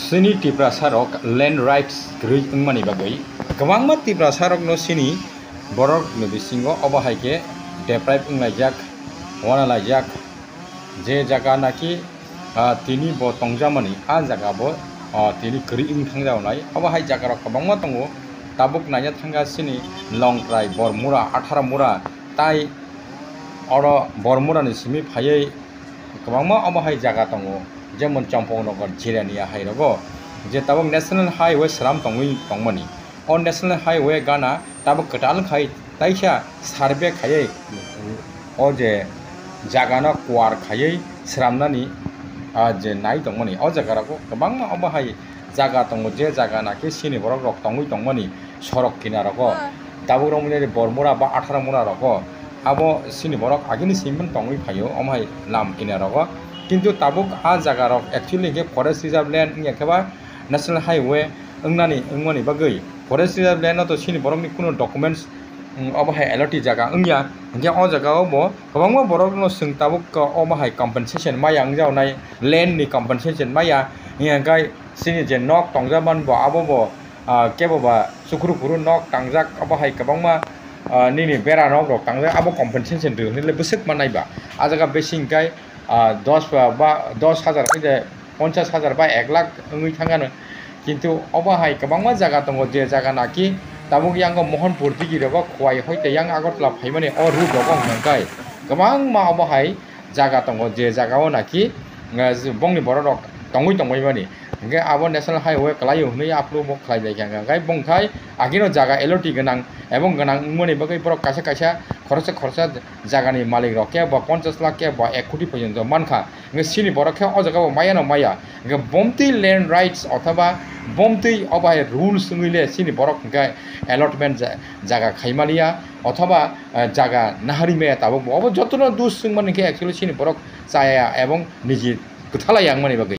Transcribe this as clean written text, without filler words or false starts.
Sini Tipra Sarok land rights grid mani bagai. Kawangma Tipra Sarok no sini borok no bisingo obahaike deprive unglajak wana lajak je jaga naki tini bo tongjamani a jaga bo tini grid thangjawnai obahai jaga rok kabangma tongo tabuk nanya thanga sini long trai bormura 18 mura tai oro bormura ni simi phayai kabangma obahai jaga tongo যেমন চম্পকনগর জিরানিয়া হাইরগো যে তাবক national highway serum তংমনি অ national highway গানা তাবক কটাল খাই তাইসা survey খাই অ যে জাগানা কোয়ার খাই সারামনানি যে নাই তংমনি অ জায়গারাকো গোबां অবহাই জায়গা দङ যে জায়গা নাকি সিনি বরক রক তংমনি সড়ক কিনারগো তাবক রমনি বরমুরা বা 18 মুরা রগো আবো সিনি বরক আগিনি সিমন তংই ফাयो অমহাই লাম কিনারগো কিন্তু tabuk a jaga rok actually ke forest reserve land ni ekaba national highway engmani bagai forest reserve land to sini borok ni kuno documents obahai aloti jaga engya engke o jaga bo kabangma borok no sing tabuk ko obahai compensation maya angjawnai land ni compensation maya ngai sini je nok tongjaman bo abo bo kebo ba sukuru kuru nok tangjak obahai kabangma nini bera nok rok tangjak abo compensation de le busuk manai ba a jaga besing kai 10,000 के 50,000 बा 1 लाख उंगई थांगानो किंतु अबाहाय गोबांमा जागा दङ जे जागा नाकि Tabuk यांग मोहनपुर दिगिरबा खवाय होयते yang agortla फाइमाने अ रु दगं नंगाय गोबांमा अबाहाय जागा दङ जे जागाव नाकि बंगनि बररक तंगै माने के आबो नेशनल हाईवे कलायो हनै आपलो मो खलाय जायगा गाय बंखाय आगिनो जागा एलटी गोनां एवं गोनां मनि बगै बरक कासा खरचा जागानि मालिक रके बा 50 लाख के बा 1 कोटी पर्यन्त मानखा सिनि बरखे अ जागा माया बमति लैंड राइट्स अथवा बमति अबाय रुल्स ngile सिनि बरक गाय अलॉटमेंट जागा खाइमालिया अथवा जागा नाहारि मे ताबो जतनो दुस माने के एक्चुअली सिनि बरक जाया एवं निजि गथाला yang माने बगै